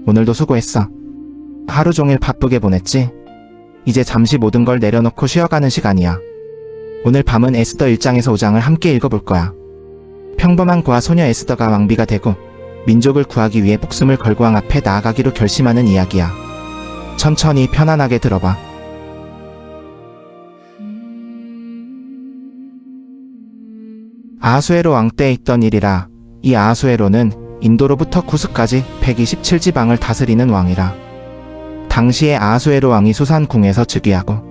오늘도 수고했어. 하루 종일 바쁘게 보냈지? 이제 잠시 모든 걸 내려놓고 쉬어가는 시간이야. 오늘 밤은 에스더 1장에서 5장을 함께 읽어볼 거야. 평범한 고아 소녀 에스더가 왕비가 되고 민족을 구하기 위해 목숨을 걸고 왕 앞에 나아가기로 결심하는 이야기야. 천천히 편안하게 들어봐. 아하수에로 왕 때에 있던 일이라. 이 아하수에로는 인도로부터 구스까지 127지방을 다스리는 왕이라. 당시에 아하수에로 왕이 수산궁에서 즉위하고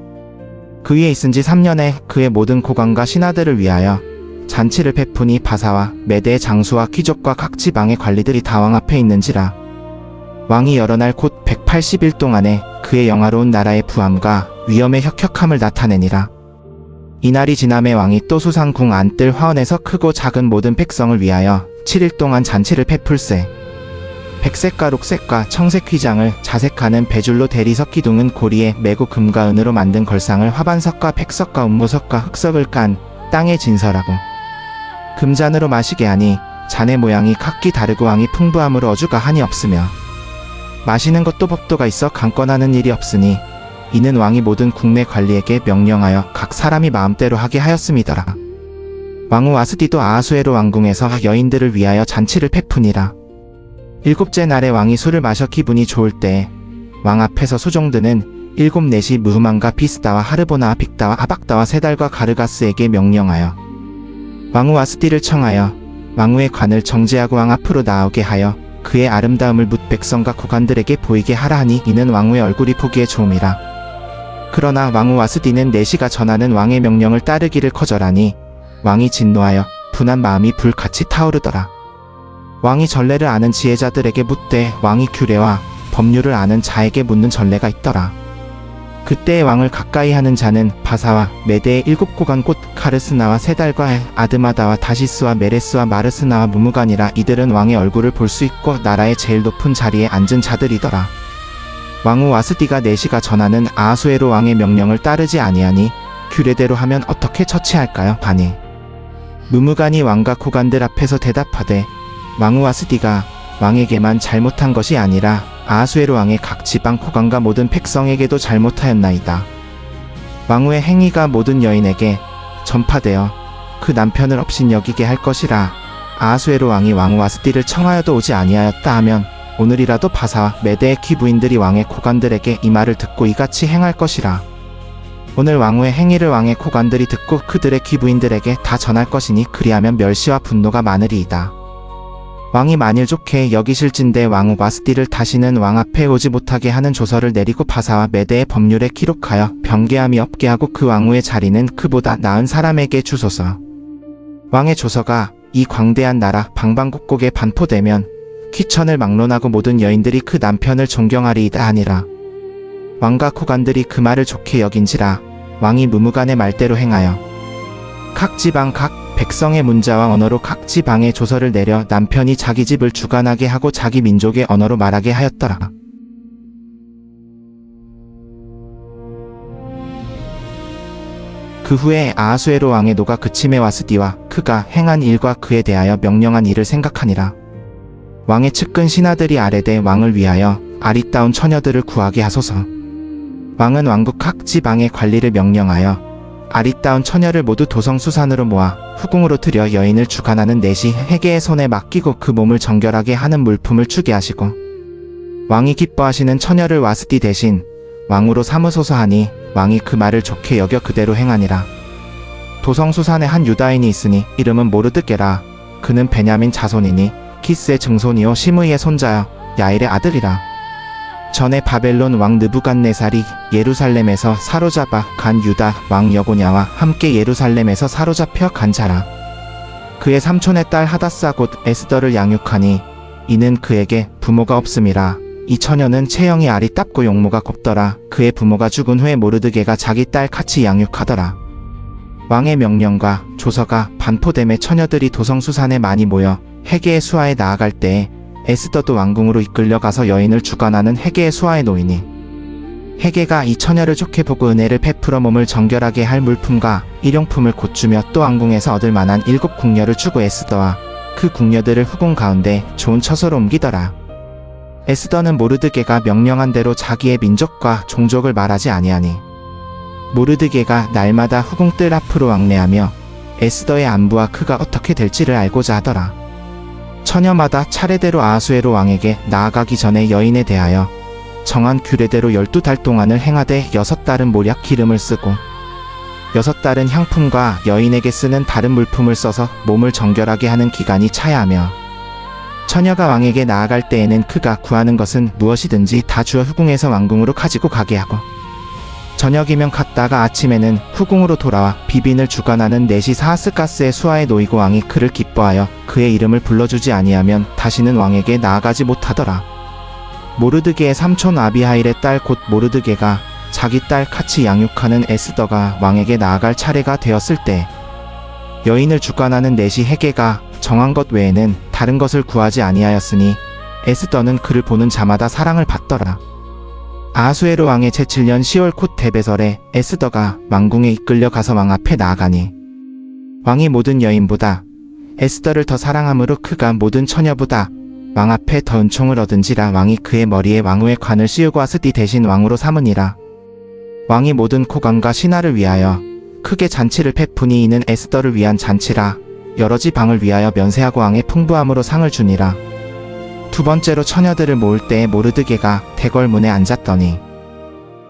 그 위에 있은 지 3년에 그의 모든 고관과 신하들을 위하여 잔치를 베푸니 바사와 메대의 장수와 귀족과 각 지방의 관리들이 다 왕 앞에 있는지라. 왕이 여러 날 곧 180일 동안에 그의 영화로운 나라의 부함과 위엄의 혁혁함을 나타내니라. 이날이 지남에 왕이 또 수산궁 안뜰 화원에서 크고 작은 모든 백성을 위하여 7일 동안 잔치를 베풀세. 백색과 녹색과 청색 휘장을 자색하는 배줄로 대리석 기둥은 고리에 매고 금과 은으로 만든 걸상을 화반석과 백석과 운무석과 흑석을 깐 땅에 진설하고 금잔으로 마시게 하니 잔의 모양이 각기 다르고 왕이 풍부함으로 어주가 한이 없으며 마시는 것도 법도가 있어 강권하는 일이 없으니 이는 왕이 모든 국내 관리에게 명령하여 각 사람이 마음대로 하게 하였음이더라. 왕후 와스디도 아하수에로 왕궁에서 여인들을 위하여 잔치를 베푸니라. 7째 날에 왕이 술을 마셔 기분이 좋을 때에 왕 앞에서 소종드는 7넷이 무흐만과 비스다와 하르보나와 빅다와 아박다와 세달과 가르가스에게 명령하여 왕후 와스디를 청하여 왕후의 관을 정죄하고 왕 앞으로 나오게 하여 그의 아름다움을 뭇 백성과 고관들에게 보이게 하라 하니 이는 왕후의 얼굴이 보기에 좋음이라. 그러나 왕후 와스디는 내시가 전하는 왕의 명령을 따르기를 거절하니 왕이 진노하여 분한 마음이 불같이 타오르더라. 왕이 전례를 아는 지혜자들에게 묻되 왕이 규례와 법률을 아는 자에게 묻는 전례가 있더라. 그때의 왕을 가까이 하는 자는 바사와 메대의 7고관 곧 카르스나와 세달과 아드마다와 다시스와 메레스와 마르스나와 무무간이라. 이들은 왕의 얼굴을 볼 수 있고 나라의 제일 높은 자리에 앉은 자들이더라. 왕후 와스디가 내시가 전하는 아하수에로 왕의 명령을 따르지 아니하니 규례대로 하면 어떻게 처치할까요? 하니 무무간이 왕과 고관들 앞에서 대답하되 왕후 와스디가 왕에게만 잘못한 것이 아니라 아하수에로 왕의 각 지방 고관과 모든 백성에게도 잘못하였나이다. 왕후의 행위가 모든 여인에게 전파되어 그 남편을 업신여기게 할 것이라. 아하수에로 왕이 왕후 와스디를 청하여도 오지 아니하였다 하면 오늘이라도 바사와 메대의 귀부인들이 왕의 고관들에게 이 말을 듣고 이같이 행할 것이라. 오늘 왕후의 행위를 왕의 고관들이 듣고 그들의 귀부인들에게 다 전할 것이니 그리하면 멸시와 분노가 많으리이다. 왕이 만일 좋게 여기실진대 왕후 와스디를 다시는 왕 앞에 오지 못하게 하는 조서를 내리고 바사와 메대의 법률에 기록하여 변개함이 없게 하고 그 왕후의 자리는 그보다 나은 사람에게 주소서. 왕의 조서가 이 광대한 나라 방방곡곡에 반포되면 귀천을 막론하고 모든 여인들이 그 남편을 존경하리이다 하니라. 왕과 고관들이 그 말을 좋게 여긴지라. 왕이 무무간의 말대로 행하여 각 지방 각 백성의 문자와 언어로 각 지방의 조서를 내려 남편이 자기 집을 주관하게 하고 자기 민족의 언어로 말하게 하였더라. 그 후에 아하수에로 왕의 노가 그침에 와스디와 그가 행한 일과 그에 대하여 명령한 일을 생각하니라. 왕의 측근 신하들이 아뢰되 왕을 위하여 아리따운 처녀들을 구하게 하소서. 왕은 왕국 각 지방의 관리를 명령하여 아리따운 처녀를 모두 도성수산으로 모아 후궁으로 들여 여인을 주관하는 내시 회계의 손에 맡기고 그 몸을 정결하게 하는 물품을 주게 하시고 왕이 기뻐하시는 처녀를 와스디 대신 왕으로 삼으소서 하니 왕이 그 말을 좋게 여겨 그대로 행하니라. 도성수산에 한 유다인이 있으니 이름은 모르드게라. 그는 베냐민 자손이니 키스의 증손이요 시므이의 손자여 야일의 아들이라. 전에 바벨론 왕 느부갓네살이 예루살렘에서 사로잡아 간 유다 왕 여고냐와 함께 예루살렘에서 사로잡혀 간 자라. 그의 삼촌의 딸 하다사 곧 에스더를 양육하니 이는 그에게 부모가 없음이라. 이 처녀는 체형이 아리따고 용모가 곱더라. 그의 부모가 죽은 후에 모르드게가 자기 딸 같이 양육하더라. 왕의 명령과 조서가 반포됨에 처녀들이 도성수산에 많이 모여 헤게의 수하에 나아갈 때에 에스더도 왕궁으로 이끌려가서 여인을 주관하는 헤게의 수하에 놓이니 헤게가 이 처녀를 좋게 보고 은혜를 베풀어 몸을 정결하게 할 물품과 일용품을 곧 주며 또 왕궁에서 얻을 만한 7 궁녀를 주고 에스더와 그 궁녀들을 후궁 가운데 좋은 처소로 옮기더라. 에스더는 모르드게가 명령한 대로 자기의 민족과 종족을 말하지 아니하니 모르드게가 날마다 후궁들 앞으로 왕래하며 에스더의 안부와 그가 어떻게 될지를 알고자 하더라. 처녀마다 차례대로 아하수에로 왕에게 나아가기 전에 여인에 대하여 정한 규례대로 12달 동안을 행하되 6달은 모략 기름을 쓰고 6달은 향품과 여인에게 쓰는 다른 물품을 써서 몸을 정결하게 하는 기간이 차야 하며 처녀가 왕에게 나아갈 때에는 그가 구하는 것은 무엇이든지 다 주어 후궁에서 왕궁으로 가지고 가게 하고 저녁이면 갔다가 아침에는 후궁으로 돌아와 비빈을 주관하는 네시 사하스가스의 수하에 놓이고 왕이 그를 기뻐하여 그의 이름을 불러주지 아니하면 다시는 왕에게 나아가지 못하더라. 모르드게의 삼촌 아비하일의 딸 곧 모르드게가 자기 딸 같이 양육하는 에스더가 왕에게 나아갈 차례가 되었을 때 여인을 주관하는 네시 헤게가 정한 것 외에는 다른 것을 구하지 아니하였으니 에스더는 그를 보는 자마다 사랑을 받더라. 아하수에로 왕의 제7년 10월 곧 데베설에 에스더가 왕궁에 이끌려 가서 왕 앞에 나아가니 왕이 모든 여인보다 에스더를 더 사랑하므로 그가 모든 처녀보다 왕 앞에 더 은총을 얻은지라 왕이 그의 머리에 왕후의 관을 씌우고 아스디 대신 왕으로 삼으니라. 왕이 모든 코관과 신하를 위하여 크게 잔치를 베푸니 이는 에스더를 위한 잔치라. 여러 지방을 위하여 면세하고 왕의 풍부함으로 상을 주니라. 두 번째로 처녀들을 모을 때에 모르드게가 대궐문에 앉았더니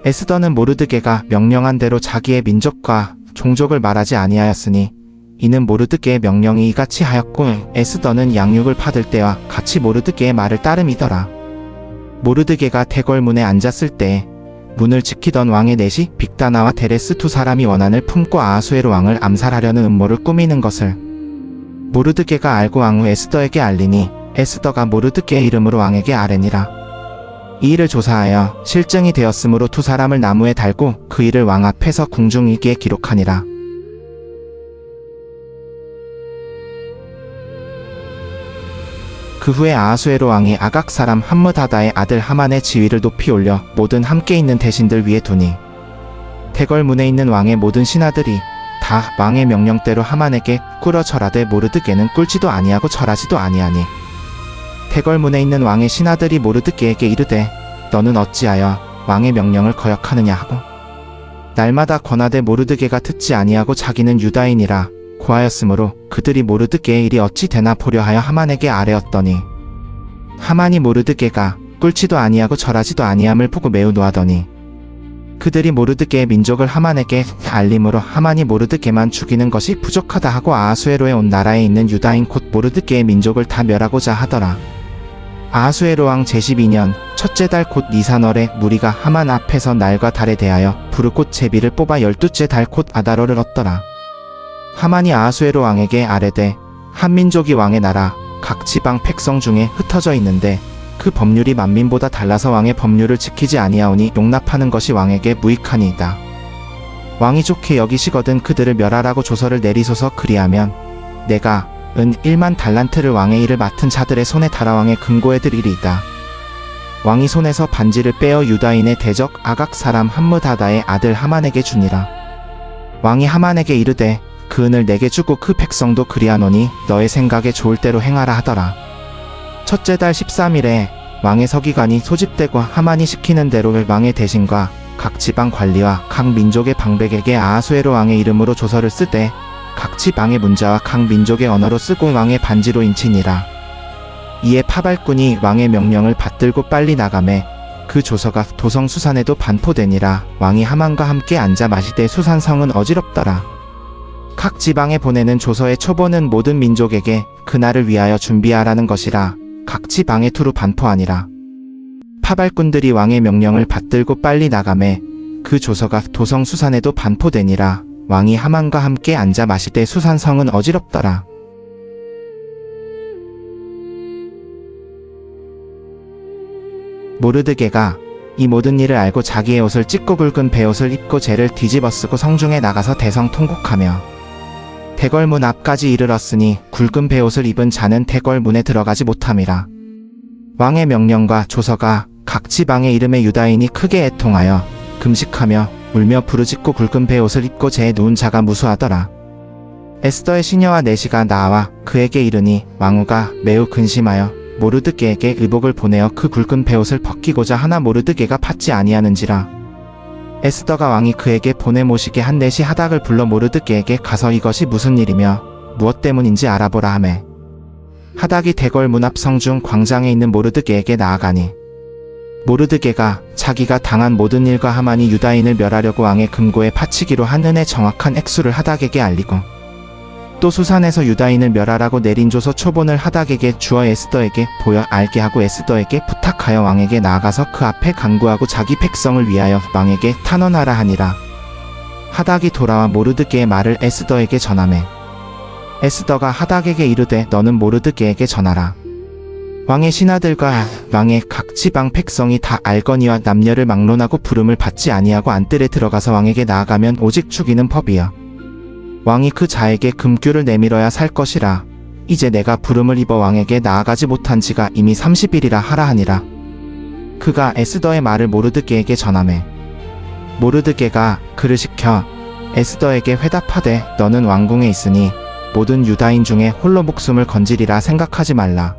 에스더는 모르드게가 명령한 대로 자기의 민족과 종족을 말하지 아니하였으니 이는 모르드게의 명령이 이같이 하였고 에스더는 양육을 받을 때와 같이 모르드게의 말을 따름이더라. 모르드게가 대궐문에 앉았을 때에 문을 지키던 왕의 넷이 빅다나와 데레스 두 사람이 원한을 품고 아하수에로 왕을 암살하려는 음모를 꾸미는 것을 모르드게가 알고 왕후 에스더에게 알리니 에스더가 모르드게의 이름으로 왕에게 아뢰니라. 이 일을 조사하여 실증이 되었으므로 두 사람을 나무에 달고 그 일을 왕 앞에서 궁중일기에 기록하니라. 그 후에 아하수에로 왕이 아각 사람 함므다다의 아들 하만의 지위를 높이 올려 모든 함께 있는 대신들 위에 두니 대궐문에 있는 왕의 모든 신하들이 다 왕의 명령대로 하만에게 꿇어 절하되 모르드게는 꿇지도 아니하고 절하지도 아니하니 대궐문에 있는 왕의 신하들이 모르드게에게 이르되 너는 어찌하여 왕의 명령을 거역하느냐 하고 날마다 권하되 모르드게가 듣지 아니하고 자기는 유다인이라 고하였으므로 그들이 모르드게의 일이 어찌 되나 보려 하여 하만에게 아뢰었더니 하만이 모르드게가 꿇지도 아니하고 절하지도 아니함을 보고 매우 노하더니 그들이 모르드게의 민족을 하만에게 알림으로 하만이 모르드게만 죽이는 것이 부족하다 하고 아하수에로에 온 나라에 있는 유다인 곧 모르드게의 민족을 다 멸하고자 하더라. 아하수에로 왕 제12년 첫째 달 곧 니산월에 무리가 하만 앞에서 날과 달에 대하여 부르꽃 제비를 뽑아 12째 달 곧 아다로를 얻더라. 하만이 아하수에로 왕에게 아뢰되 한 민족이 왕의 나라 각 지방 백성 중에 흩어져 있는데 그 법률이 만민보다 달라서 왕의 법률을 지키지 아니하오니 용납하는 것이 왕에게 무익하니이다. 왕이 좋게 여기시거든 그들을 멸하라고 조서를 내리소서. 그리하면 내가 은 1만 달란트를 왕의 일을 맡은 자들의 손에 달아 왕의 금고에 드리리이다. 왕이 손에서 반지를 빼어 유다인의 대적 아각 사람 함므다다의 아들 하만에게 주니라. 왕이 하만에게 이르되 그 은을 내게 주고 그 백성도 그리하노니 너의 생각에 좋을 대로 행하라 하더라. 첫째 달 13일에 왕의 서기관이 소집되고 하만이 시키는 대로 왕의 대신과 각 지방 관리와 각 민족의 방백에게 아하수에로 왕의 이름으로 조서를 쓰되 각 지방의 문자와 각 민족의 언어로 쓰고 왕의 반지로 인치니라. 이에 파발꾼이 왕의 명령을 받들고 빨리 나가매 그 조서가 도성 수산에도 반포되니라. 왕이 하만과 함께 앉아 마시되 수산성은 어지럽더라. 각 지방에 보내는 조서의 초본은 모든 민족에게 그날을 위하여 준비하라는 것이라. 각 지방에 두루 반포하니라. 파발꾼들이 왕의 명령을 받들고 빨리 나가매 그 조서가 도성 수산에도 반포되니라. 왕이 하만과 함께 앉아 마시되 수산성은 어지럽더라. 모르드게가 이 모든 일을 알고 자기의 옷을 찢고 굵은 베옷을 입고 재를 뒤집어쓰고 성중에 나가서 대성 통곡하며 대궐문 앞까지 이르렀으니 굵은 베옷을 입은 자는 대궐문에 들어가지 못함이라. 왕의 명령과 조서가 각 지방의 이름의 유다인이 크게 애통하여 금식하며 울며 부르짖고 굵은 베옷을 입고 재에 누운 자가 무수하더라. 에스더의 시녀와 네시가 나와 그에게 이르니 왕후가 매우 근심하여 모르드게에게 의복을 보내어 그 굵은 베옷을 벗기고자 하나 모르드게가 받지 아니하는지라. 에스더가 왕이 그에게 보내 모시게 한 넷이 하닥을 불러 모르드게에게 가서 이것이 무슨 일이며 무엇 때문인지 알아보라 하매, 하닥이 대궐 문 앞 성중 광장에 있는 모르드게에게 나아가니, 모르드게가 자기가 당한 모든 일과 하만이 유다인을 멸하려고 왕의 금고에 바치기로 한 은의 정확한 액수를 하닥에게 알리고, 또 수산에서 유다인을 멸하라고 내린 조서 초본을 하닥에게 주어 에스더에게 보여 알게 하고 에스더에게 부탁하여 왕에게 나아가서 그 앞에 간구하고 자기 백성을 위하여 왕에게 탄원하라 하니라. 하닥이 돌아와 모르드게의 말을 에스더에게 전하매, 에스더가 하닥에게 이르되 너는 모르드게에게 전하라. 왕의 신하들과 왕의 각 지방 백성이 다 알거니와 남녀를 막론하고 부름을 받지 아니하고 안뜰에 들어가서 왕에게 나아가면 오직 죽이는 법이여. 왕이 그 자에게 금규를 내밀어야 살 것이라. 이제 내가 부름을 입어 왕에게 나아가지 못한 지가 이미 30일이라 하라 하니라. 그가 에스더의 말을 모르드게에게 전하매, 모르드게가 그를 시켜 에스더에게 회답하되 너는 왕궁에 있으니 모든 유다인 중에 홀로 목숨을 건지리라 생각하지 말라.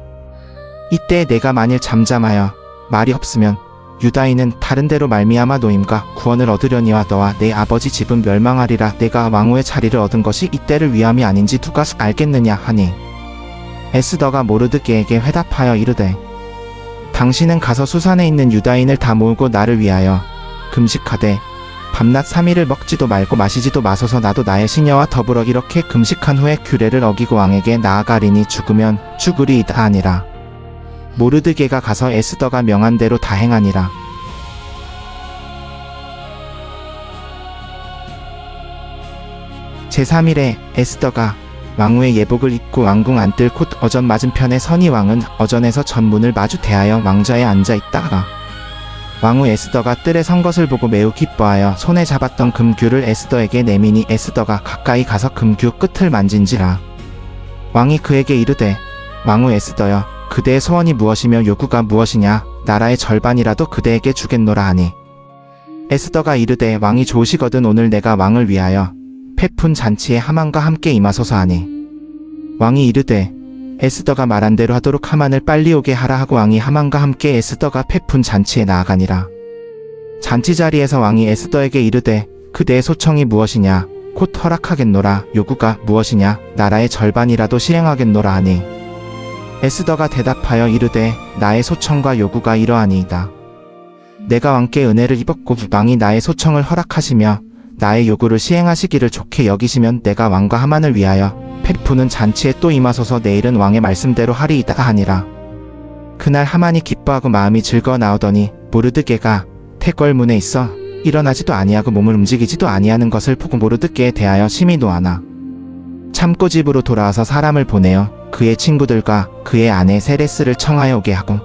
이때 내가 만일 잠잠하여 말이 없으면 유다인은 다른 데로 말미암아 노임과 구원을 얻으려니와 너와 내 아버지 집은 멸망하리라. 내가 왕후의 자리를 얻은 것이 이때를 위함이 아닌지 누가 알겠느냐 하니, 에스더가 모르드게에게 회답하여 이르되 당신은 가서 수산에 있는 유다인을 다 모으고 나를 위하여 금식하되 밤낮 3일을 먹지도 말고 마시지도 마소서. 나도 나의 시녀와 더불어 이렇게 금식한 후에 규례를 어기고 왕에게 나아가리니 죽으면 죽으리이다 하니라. 모르드게가 가서 에스더가 명한 대로 다 행하니라. 제3일에 에스더가 왕후의 예복을 입고 왕궁 안뜰 곧 어전 맞은편에 서니 왕은 어전에서 전문을 마주 대하여 왕좌에 앉아 있다가 왕후 에스더가 뜰에 선 것을 보고 매우 기뻐하여 손에 잡았던 금규를 에스더에게 내미니 에스더가 가까이 가서 금규 끝을 만진지라. 왕이 그에게 이르되 왕후 에스더여, 그대의 소원이 무엇이며 요구가 무엇이냐? 나라의 절반이라도 그대에게 주겠노라 하니, 에스더가 이르되 왕이 좋으시거든 오늘 내가 왕을 위하여 폐푼 잔치에 하만과 함께 임하소서 하니, 왕이 이르되 에스더가 말한 대로 하도록 하만을 빨리 오게 하라 하고 왕이 하만과 함께 에스더가 폐푼 잔치에 나아가니라. 잔치 자리에서 왕이 에스더에게 이르되 그대의 소청이 무엇이냐? 곧 허락하겠노라. 요구가 무엇이냐? 나라의 절반이라도 시행하겠노라 하니, 에스더가 대답하여 이르되 나의 소청과 요구가 이러하니이다. 내가 왕께 은혜를 입었고 왕이 나의 소청을 허락하시며 나의 요구를 시행하시기를 좋게 여기시면 내가 왕과 하만을 위하여 폐푸는 잔치에 또 임하소서. 내일은 왕의 말씀대로 하리이다 하니라. 그날 하만이 기뻐하고 마음이 즐거워 나오더니 모르드게가 태궐문에 있어 일어나지도 아니하고 몸을 움직이지도 아니하는 것을 보고 모르드게에 대하여 심히 노하나 참고 집으로 돌아와서 사람을 보내어 그의 친구들과 그의 아내 세레스를 청하여 오게 하고,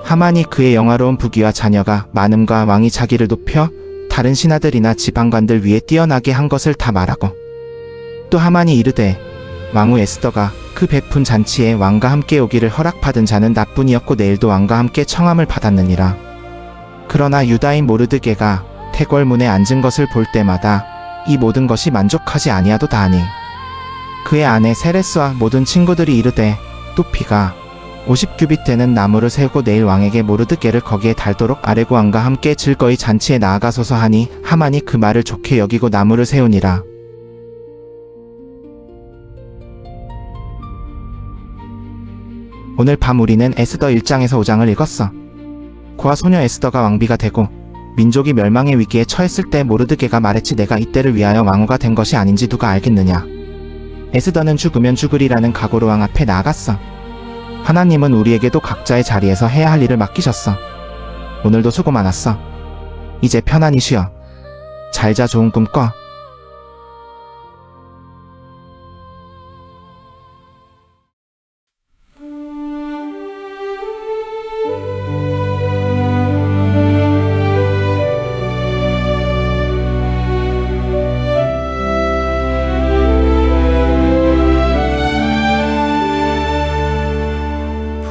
하만이 그의 영화로운 부귀와 자녀가 많음과 왕이 자기를 높여 다른 신하들이나 지방관들 위에 뛰어나게 한 것을 다 말하고, 또 하만이 이르되 왕후 에스더가 그 베푼 잔치에 왕과 함께 오기를 허락받은 자는 나뿐이었고 내일도 왕과 함께 청함을 받았느니라. 그러나 유다인 모르드게가 태궐문에 앉은 것을 볼 때마다 이 모든 것이 만족하지 아니하도다 하니, 그의 아내 세레스와 모든 친구들이 이르되 뚜피가 50규빗 되는 나무를 세우고 내일 왕에게 모르드게를 거기에 달도록 아레고 왕과 함께 즐거이 잔치에 나아가소서 하니, 하만이 그 말을 좋게 여기고 나무를 세우니라. 오늘 밤 우리는 에스더 1장에서 5장을 읽었어. 고아 소녀 에스더가 왕비가 되고 민족이 멸망의 위기에 처했을 때 모르드게가 말했지 내가 이때를 위하여 왕후가 된 것이 아닌지 누가 알겠느냐. 에스더는 죽으면 죽으리라는 각오로 왕 앞에 나아갔어. 하나님은 우리에게도 각자의 자리에서 해야 할 일을 맡기셨어. 오늘도 수고 많았어. 이제 편안히 쉬어. 잘 자, 좋은 꿈 꿔.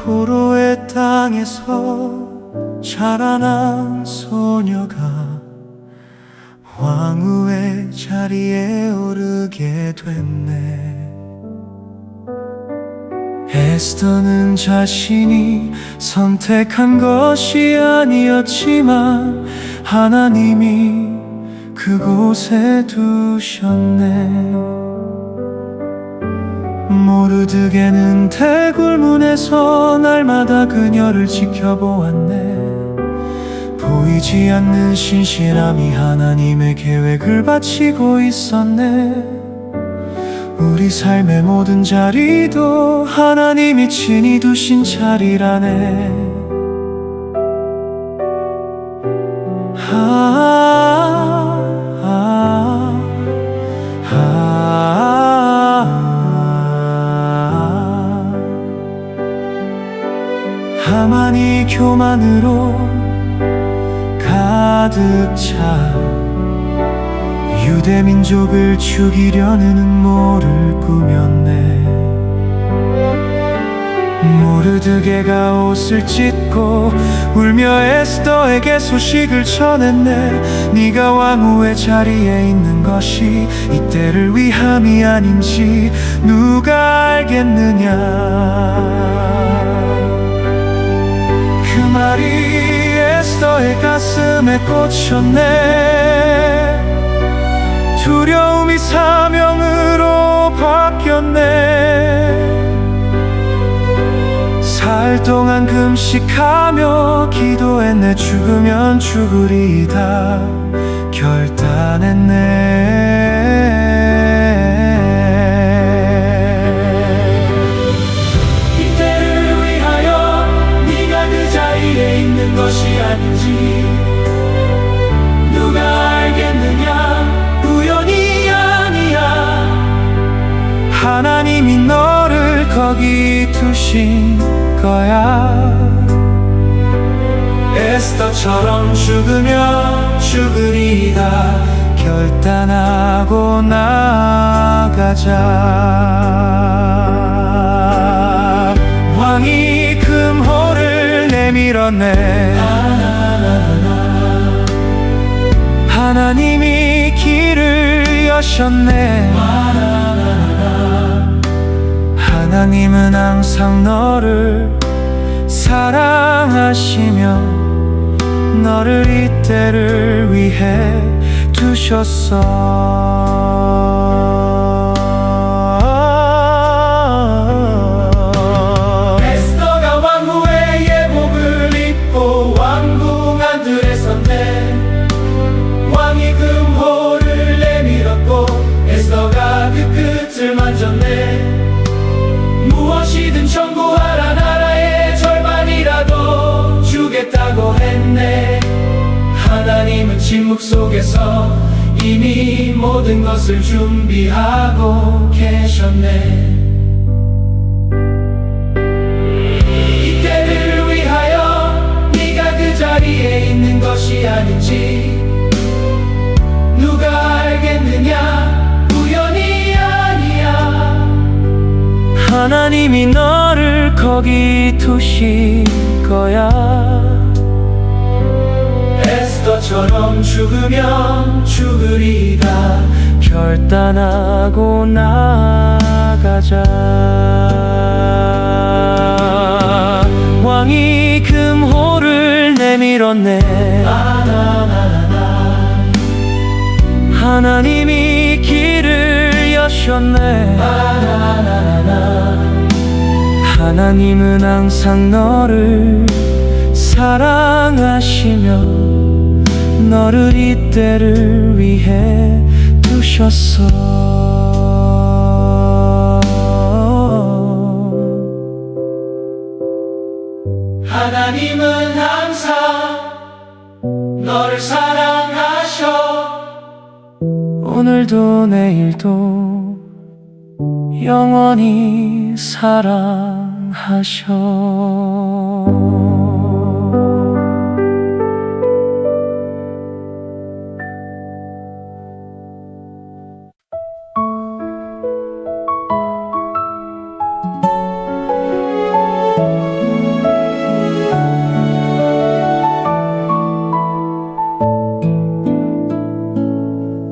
포로의 땅에서 자라난 소녀가 왕후의 자리에 오르게 됐네. 에스더는 자신이 선택한 것이 아니었지만 하나님이 그곳에 두셨네. 모르드게는 대굴문에서 날마다 그녀를 지켜보았네. 보이지 않는 신실함이 하나님의 계획을 바치고 있었네. 우리 삶의 모든 자리도 하나님이 친히 두신 자리라네. 하만이 교만으로 가득 차 유대 민족을 죽이려는 음모를 꾸몄네. 모르드게가 옷을 찢고 울며 에스더에게 소식을 전했네. 네가 왕후의 자리에 있는 것이 이때를 위함이 아닌지 누가 알겠느냐. 그 말이 에스더의 가슴에 꽂혔네. 두려움이 사명으로 바뀌었네. 살 동안 금식하며 기도했네. 죽으면 죽으리다 결단했네. 이때를 위하여 네가 그 자리에 있는 것이 아닌지 누가 알겠느냐. 우연이 아니야. 하나님이 너를 거기 두신 거야. 에스더처럼 죽으면 죽으리다 결단하고 나가자. 왕이 금호를 내밀었네. 하나님이 길을 여셨네. 하나님은 항상 너를 사랑하시며 너를 이때를 위해 두셨어. 에스더가 왕후의 예복을 입고 왕궁 안들에 섰네. 왕이 금호를 내밀었고 에스더가 그 끝을 만졌네. 무엇이든 청구하라. 나라의 절반이라도 주겠다고 했네. 하나님은 침묵 속에서 이미 모든 것을 준비하고 계셨네. 이때를 위하여 네가 그 자리에 있는 것이 아닌지 누가 알겠느냐. 우연이 아니야. 하나님이 너를 거기 두신 거야. 에스더처럼 죽으면 죽으리다 결단하고 나가자. 왕이 금호를 내밀었네. 하나님이 길을 여셨네. 하나님은 항상 너를 사랑하시며 너를 이때를 위해 두셨어. 하나님은 항상 너를 사랑하셔. 오늘도 내일도 영원히 사랑하셔.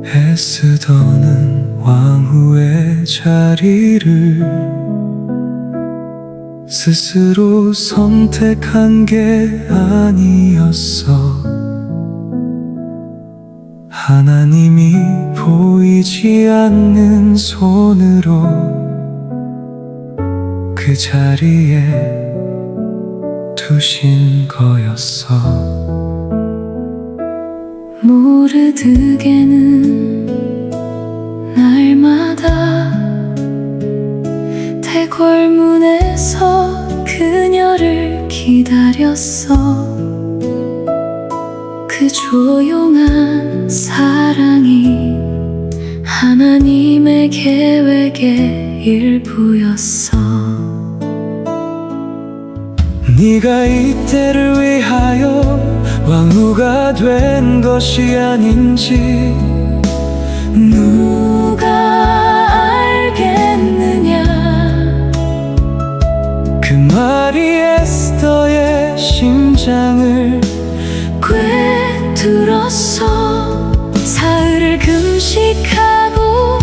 에스더는 왕후의 자리를 스스로 선택한 게 아니었어. 하나님이 보이지 않는 손으로 그 자리에 두신 거였어. 모르드게는 날마다 대궐문에서 그녀를 기다렸어. 그 조용한 사랑이 하나님의 계획의 일부였어. 네가 이때를 위하여 왕후가 된 것이 아닌지 누가 알겠느냐. 그 말이 에스더의 심장을 꿰뚫었어. 사흘을 금식하고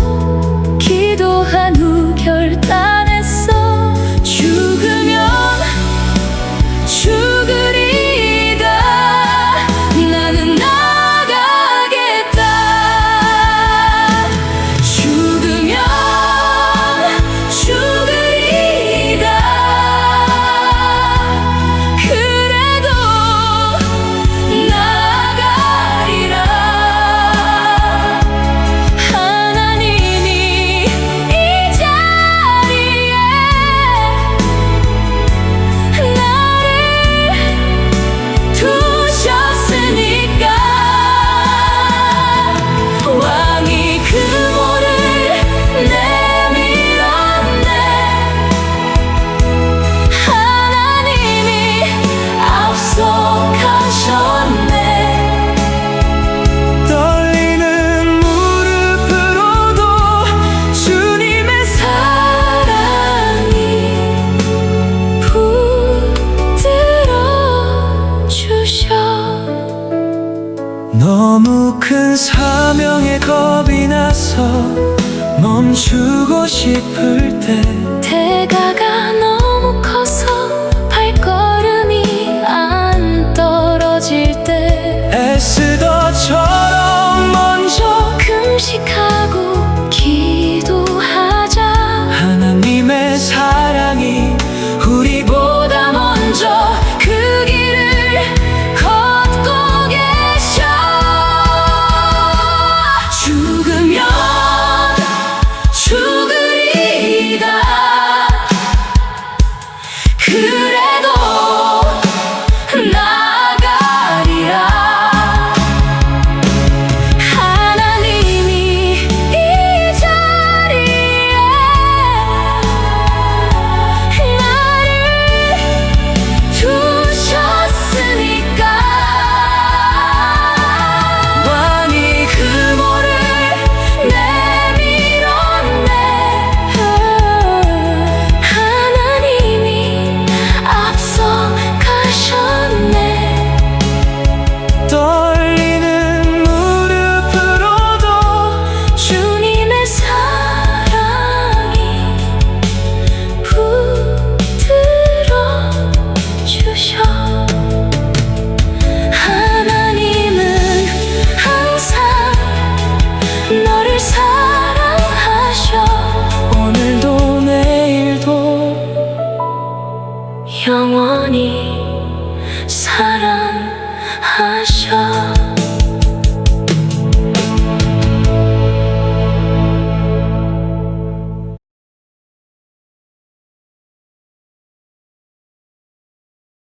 기도한 후 결단했어. 죽으면 죽으리다. 나는 나가겠다. 죽으면 죽으리다. 그래도 나가리라. 하나님이 이 자리에 나를 두셨으니까. 왕이 그 모를 내밀었네. 하나님이 앞서 가셨네. 떨리는 무릎으로도 주님의 사랑이 붙들어 주셔. 너무 큰 사명에 겁이 나서 멈추고 싶을 때 대가가 너무 커서 발걸음이 안 떨어질 때 에스더처럼 먼저 금식하고 기도하자. 하나님의 사랑이 우리보다 먼저 그 길을 걷고 계셔. 죽으면 죽으리다. 그래도 나가리라. 하나님이 이 자리에 나를 두셨으니까. 왕이 그 모를 내밀었네. 하나님이 앞서 가셨네. 떨리는 무릎으로도 주님의 사랑이 붙들어 주셔. 하나님은 항상 너를 사랑하셔. 오늘도 내일도 영원히 사랑하셔.